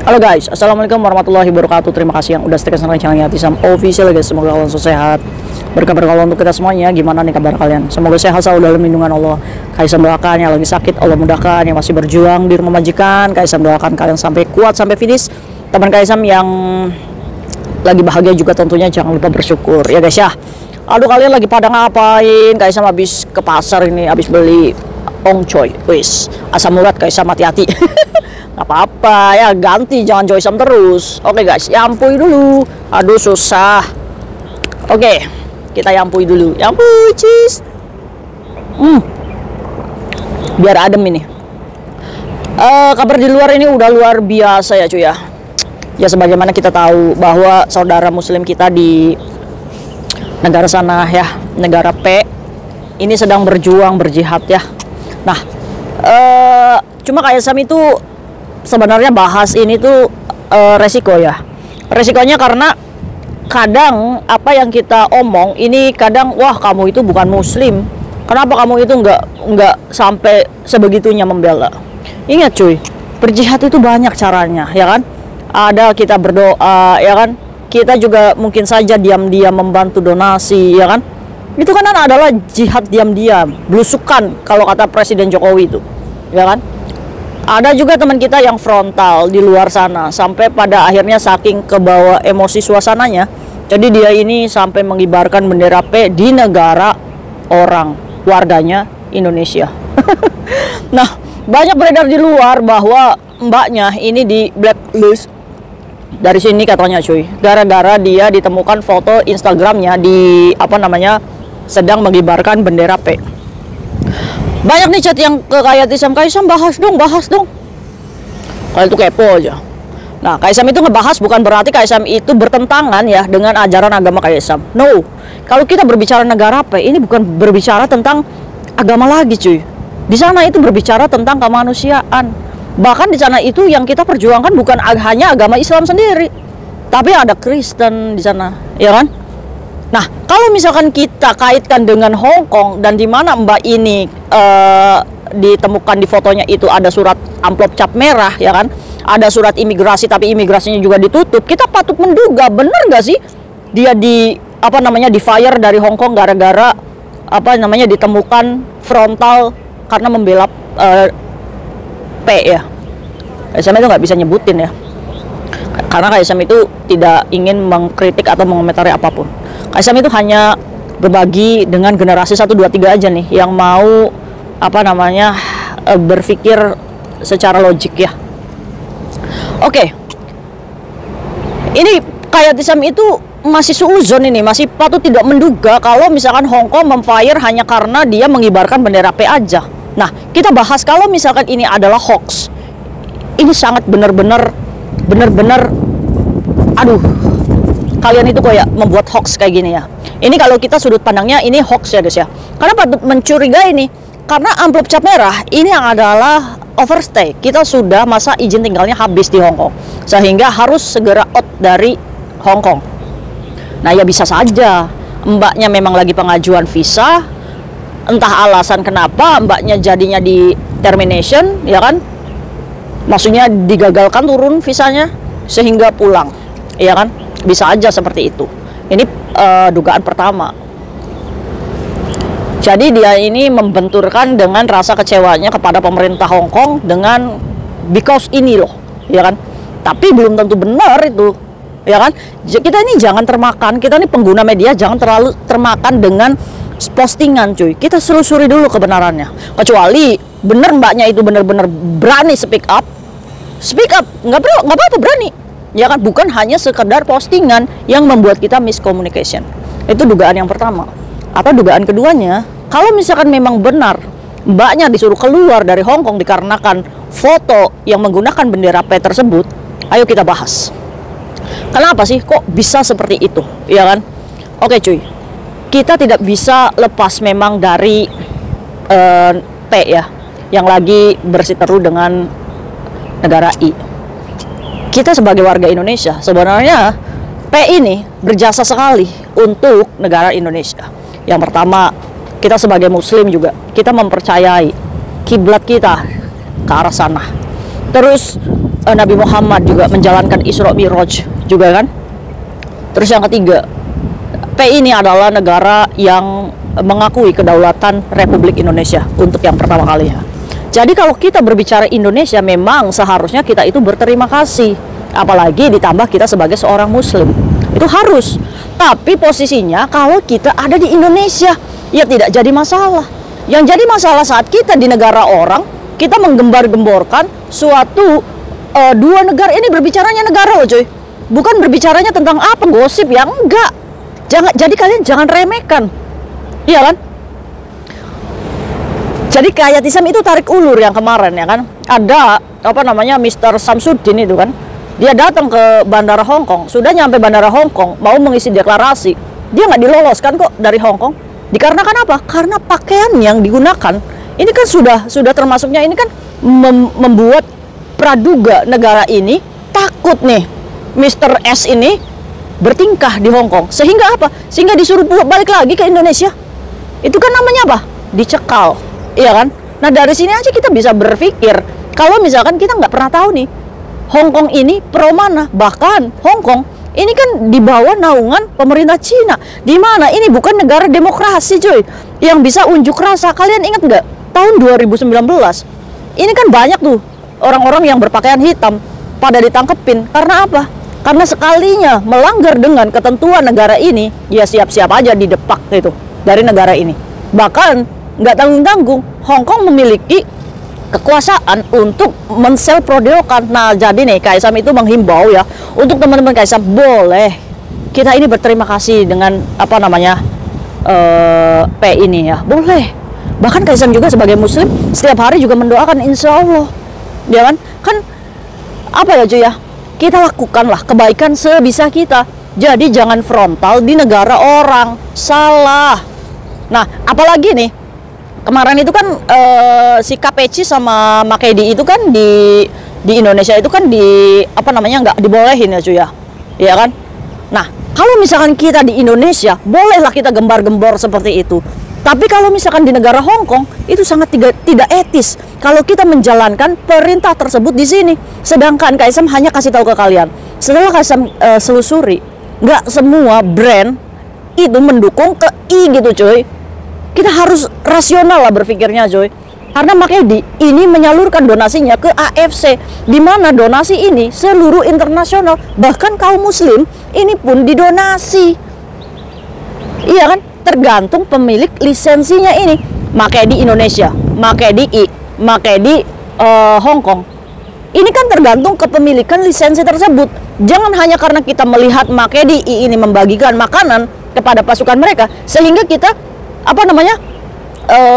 Halo guys, assalamualaikum warahmatullahi wabarakatuh. Terima kasih yang udah stay kesana channelnya Atisam Official guys. Semoga kalian sehat, berkabar kalau untuk kita semuanya. Gimana nih kabar kalian? Semoga sehat selalu dalam lindungan Allah. Kaisam doakan yang lagi sakit Allah mudahkan, yang masih berjuang di rumah majikan Kaisam doakan kalian sampai kuat sampai finish. Teman Kaisam yang lagi bahagia juga tentunya jangan lupa bersyukur ya guys ya. Aduh, kalian lagi pada ngapain? Kaisam habis ke pasar ini, habis beli ongcoy. Wis, asam urat Kaisam, hati-hati. Gak apa-apa ya, ganti jangan joysam terus. Oke guys, yampui dulu. Aduh susah. Oke, kita yampui dulu. Yampui cheese. Biar adem ini. Kabar di luar ini udah luar biasa ya cuy ya. Ya sebagaimana kita tahu bahwa saudara muslim kita di negara sana ya, negara P ini sedang berjuang berjihad ya. Nah, cuma kayak Sam itu sebenarnya bahas ini tuh resiko ya. Resikonya karena kadang apa yang kita omong ini kadang wah kamu itu bukan muslim. Kenapa kamu itu nggak sampai sebegitunya membela? Ingat cuy, berjihad itu banyak caranya ya kan? Ada kita berdoa ya kan? Kita juga mungkin saja diam-diam membantu donasi ya kan? Itu kan adalah jihad diam-diam, belusukan kalau kata Presiden Jokowi itu. Ya kan? Ada juga teman kita yang frontal di luar sana sampai pada akhirnya saking kebawa emosi suasananya, jadi dia ini sampai mengibarkan bendera P di negara orang, warganya Indonesia. Nah, banyak beredar di luar bahwa mbaknya ini di blacklist dari sini katanya cuy, gara-gara dia ditemukan foto Instagramnya di apa namanya sedang mengibarkan bendera P. Banyak nih chat yang ke Kaisam bahas dong. Kalau itu kepo aja. Nah, Kaisam itu ngebahas bukan berarti Kaisam itu bertentangan ya dengan ajaran agama Kaisam. No. Kalau kita berbicara negara P, ini bukan berbicara tentang agama lagi cuy. Di sana itu berbicara tentang kemanusiaan. Bahkan di sana itu yang kita perjuangkan bukan hanya agama Islam sendiri, tapi ada Kristen di sana, ya kan? Nah, kalau misalkan kita kaitkan dengan Hong Kong dan di mana Mbak ini ditemukan di fotonya itu ada surat amplop cap merah, ya kan? Ada surat imigrasi tapi imigrasinya juga ditutup. Kita patut menduga benar nggak sih dia di apa namanya di fire dari Hong Kong gara-gara apa namanya ditemukan frontal karena membela P ya. Kaisam itu nggak bisa nyebutin ya. Karena Kaisam itu tidak ingin mengkritik atau mengomentari apapun. Kaisam itu hanya berbagi dengan generasi 1, 2, 3 aja nih yang mau apa namanya berpikir secara logik ya. Oke. Ini kayak Kaisam itu masih suuzon ini, masih patut tidak menduga kalau misalkan Hong Kong memfire hanya karena dia mengibarkan bendera P aja. Nah, kita bahas kalau misalkan ini adalah hoax. Ini sangat benar-benar aduh, kalian itu kayak membuat hoax kayak gini ya. Ini kalau kita sudut pandangnya ini hoax ya guys ya. Karena patut mencurigai ini. Karena amplop cap merah ini yang adalah overstay. Kita sudah masa izin tinggalnya habis di Hong Kong. Sehingga harus segera out dari Hong Kong. Nah ya bisa saja mbaknya memang lagi pengajuan visa. Entah alasan kenapa mbaknya jadinya di termination ya kan. Maksudnya digagalkan turun visanya sehingga pulang. Ya kan? Bisa aja seperti itu. Ini dugaan pertama. Jadi dia ini membenturkan dengan rasa kecewanya kepada pemerintah Hong Kong dengan because ini loh, ya kan? Tapi belum tentu benar itu, ya kan? Kita ini jangan termakan, kita ini pengguna media jangan terlalu termakan dengan postingan cuy. Kita selusuri dulu kebenarannya. Kecuali bener mbaknya itu benar-benar berani speak up, nggak apa-apa berani. Ya kan, bukan hanya sekedar postingan yang membuat kita miscommunication. Itu dugaan yang pertama. Atau dugaan keduanya, kalau misalkan memang benar mbaknya disuruh keluar dari Hong Kong dikarenakan foto yang menggunakan bendera P tersebut, ayo kita bahas. Kenapa sih kok bisa seperti itu, ya kan? Oke cuy, kita tidak bisa lepas memang dari P ya, yang lagi bersiteru dengan negara I. Kita sebagai warga Indonesia sebenarnya P ini berjasa sekali untuk negara Indonesia. Yang pertama, kita sebagai muslim juga kita mempercayai kiblat kita ke arah sana. Terus Nabi Muhammad juga menjalankan Isra Mi'raj juga kan. Terus yang ketiga, P ini adalah negara yang mengakui kedaulatan Republik Indonesia untuk yang pertama kalinya. Jadi kalau kita berbicara Indonesia, memang seharusnya kita itu berterima kasih. Apalagi ditambah kita sebagai seorang muslim, itu harus. Tapi posisinya kalau kita ada di Indonesia, ya tidak jadi masalah. Yang jadi masalah saat kita di negara orang, kita menggembar-gemborkan suatu dua negara. Ini berbicaranya negara loh cuy, bukan berbicaranya tentang apa gosip ya, enggak. Jangan, jadi kalian jangan remehkan, iya kan? Jadi kayak Isam itu tarik ulur yang kemarin ya kan, ada apa namanya Mr. Samsudin itu kan, dia datang ke bandara Hong Kong, sudah nyampe bandara Hong Kong mau mengisi deklarasi, dia nggak diloloskan kok dari Hong Kong. Dikarenakan apa? Karena pakaian yang digunakan ini kan sudah termasuknya ini kan membuat praduga negara ini takut nih Mr. S ini bertingkah di Hong Kong, sehingga apa? Sehingga disuruh balik lagi ke Indonesia. Itu kan namanya apa? Dicekal, iya kan? Nah dari sini aja kita bisa berpikir, kalau misalkan kita nggak pernah tahu nih Hong Kong ini pro mana. Bahkan Hong Kong ini kan di bawah naungan pemerintah Cina, di mana ini bukan negara demokrasi cuy, yang bisa unjuk rasa. Kalian ingat nggak tahun 2019 ini kan banyak tuh orang-orang yang berpakaian hitam pada ditangkepin karena apa? Karena sekalinya melanggar dengan ketentuan negara ini, ya siap-siap aja didepak itu dari negara ini. Bahkan nggak tanggung-tanggung, Hong Kong memiliki kekuasaan untuk menself-prodeokan. Nah jadi nih Kaisam itu menghimbau ya untuk teman-teman Kaisam, boleh kita ini berterima kasih dengan apa namanya P ini ya, boleh. Bahkan Kaisam juga sebagai muslim setiap hari juga mendoakan, insya Allah ya kan apa ya cuy ya, kita lakukanlah kebaikan sebisa kita. Jadi jangan frontal di negara orang, salah. Nah apalagi nih kemarin itu kan si KPC sama Makedi itu kan di Indonesia itu kan di apa namanya nggak dibolehin ya cuy ya, ya kan. Nah kalau misalkan kita di Indonesia bolehlah kita gembar-gembor seperti itu, tapi kalau misalkan di negara Hong Kong itu sangat tidak etis kalau kita menjalankan perintah tersebut di sini. Sedangkan Kaisam hanya kasih tahu ke kalian, setelah Kaisam selusuri, nggak semua brand itu mendukung ke I gitu cuy. Kita harus rasional lah berpikirnya cuy. Karena Makedi ini menyalurkan donasinya ke AFC, di mana donasi ini seluruh internasional, bahkan kaum muslim ini pun didonasi. Iya kan? Tergantung pemilik lisensinya ini. Makedi Indonesia, Makedi I, Makedi Hong Kong. Ini kan tergantung kepemilikan lisensi tersebut. Jangan hanya karena kita melihat Makedi I ini membagikan makanan kepada pasukan mereka, sehingga kita apa namanya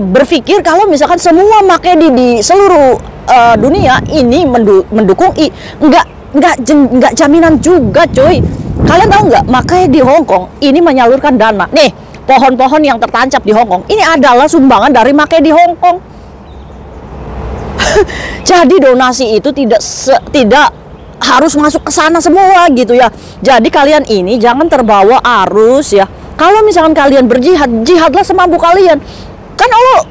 berpikir kalau misalkan semua Makedi di seluruh dunia ini mendukung I. Enggak jaminan juga cuy. Kalian tahu nggak, Makedi di Hong Kong ini menyalurkan dana nih, pohon-pohon yang tertancap di Hong Kong ini adalah sumbangan dari Makedi di Hong Kong. Jadi donasi itu tidak harus masuk ke sana semua gitu ya. Jadi kalian ini jangan terbawa arus ya. Kalau misalkan kalian berjihad, jihadlah semampu kalian. Kan Allah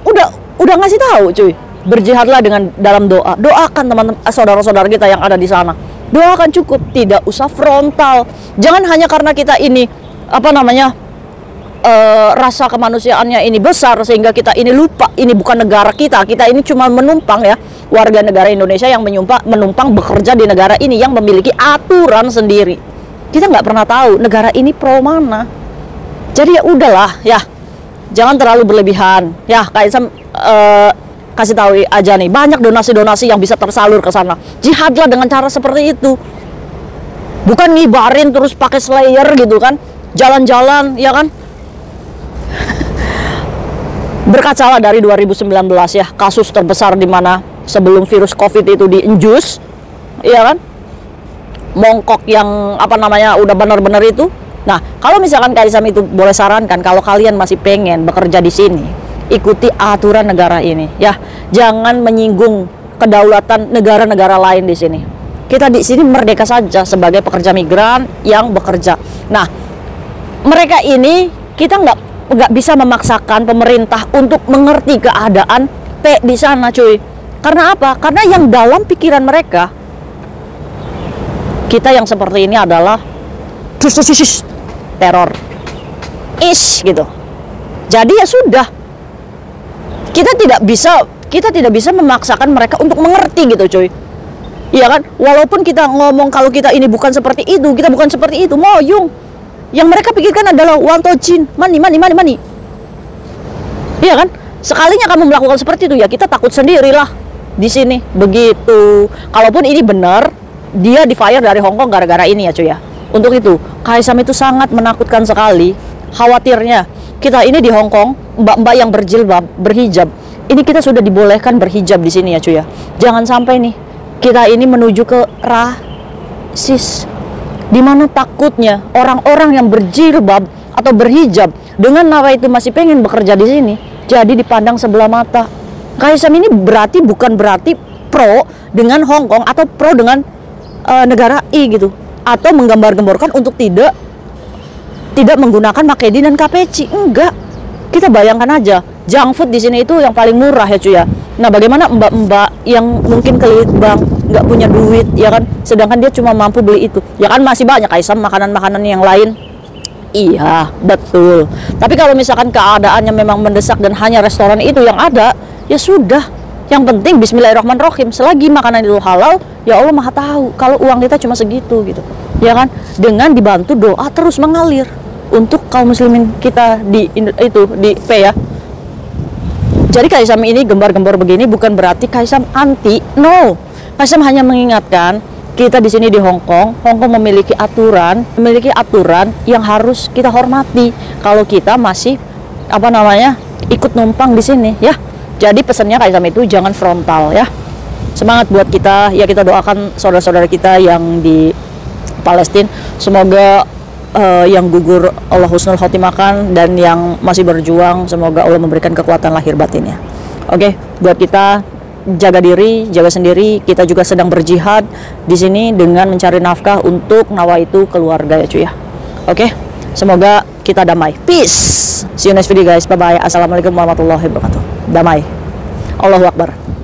udah ngasih tahu cuy. Berjihadlah dengan dalam doa. Doakan teman-teman saudara-saudara kita yang ada di sana. Doakan cukup, tidak usah frontal. Jangan hanya karena kita ini apa namanya rasa kemanusiaannya ini besar sehingga kita ini lupa ini bukan negara kita. Kita ini cuma menumpang ya, warga negara Indonesia yang menumpang bekerja di negara ini yang memiliki aturan sendiri. Kita nggak pernah tahu negara ini pro mana. Jadi ya udahlah ya, jangan terlalu berlebihan ya. Kaisam kasih tahu aja nih, banyak donasi-donasi yang bisa tersalur ke sana. Jihadlah dengan cara seperti itu, bukan ngibarin terus pakai slayer gitu kan, jalan-jalan ya kan. Berkacalah dari 2019 ya, kasus terbesar di mana sebelum virus COVID itu diinjus ya kan, mongkok yang apa namanya udah benar-benar itu. Nah, kalau misalkan Kaisam itu boleh sarankan, kalau kalian masih pengen bekerja di sini, ikuti aturan negara ini ya. Jangan menyinggung kedaulatan negara-negara lain di sini. Kita di sini merdeka saja sebagai pekerja migran yang bekerja. Nah, mereka ini kita nggak bisa memaksakan pemerintah untuk mengerti keadaan P di sana cuy. Karena apa? Karena yang dalam pikiran mereka, kita yang seperti ini adalah teror gitu. Jadi ya sudah, kita tidak bisa memaksakan mereka untuk mengerti gitu cuy. Iya kan? Walaupun kita ngomong kalau kita ini bukan seperti itu, kita bukan seperti itu, moyung. Yang mereka pikirkan adalah uang tojin, money. Iya kan? Sekalinya kamu melakukan seperti itu, ya kita takut sendirilah di sini. Begitu. Kalaupun ini benar, dia di-fire dari Hong Kong gara-gara ini ya cuy ya. Untuk itu, Kaisam itu sangat menakutkan sekali. Khawatirnya kita ini di Hong Kong, mbak-mbak yang berjilbab, berhijab, ini kita sudah dibolehkan berhijab di sini ya cuy ya. Jangan sampai nih kita ini menuju ke rasis, dimana takutnya orang-orang yang berjilbab atau berhijab dengan nawa itu masih pengen bekerja di sini, jadi dipandang sebelah mata. Kaisam ini bukan berarti pro dengan Hong Kong atau pro dengan negara I gitu, atau menggambar-gemborkan untuk tidak menggunakan Makeди dan KPC. Enggak. Kita bayangkan aja, junk food di sini itu yang paling murah ya cuy ya. Nah, bagaimana mbak-mbak yang mungkin kelilit bank, nggak punya duit, ya kan? Sedangkan dia cuma mampu beli itu. Ya kan masih banyak Kaisam makanan-makanan yang lain. Iya, betul. Tapi kalau misalkan keadaannya memang mendesak dan hanya restoran itu yang ada, ya sudah. Yang penting Bismillahirrahmanirrahim. Selagi makanan itu halal, ya Allah Maha tahu. Kalau uang kita cuma segitu gitu, ya kan? Dengan dibantu doa terus mengalir untuk kaum muslimin kita di P ya. Jadi Kaisam ini gembar-gembor begini bukan berarti Kaisam anti, no. Kaisam hanya mengingatkan kita di sini di Hong Kong. Hong Kong memiliki aturan yang harus kita hormati. Kalau kita masih ikut numpang di sini ya. Jadi pesannya Kaisam itu jangan frontal ya. Semangat buat kita ya, kita doakan saudara-saudara kita yang di Palestina, semoga yang gugur Allah husnul khotimahkan, dan yang masih berjuang semoga Allah memberikan kekuatan lahir batinnya. Oke, buat kita jaga diri, jaga sendiri. Kita juga sedang berjihad di sini dengan mencari nafkah untuk nawa itu keluarga ya cuy ya. Oke, semoga kita damai. Peace. See you next video guys. Bye bye. Assalamualaikum warahmatullahi wabarakatuh. Damai. Allahu Akbar.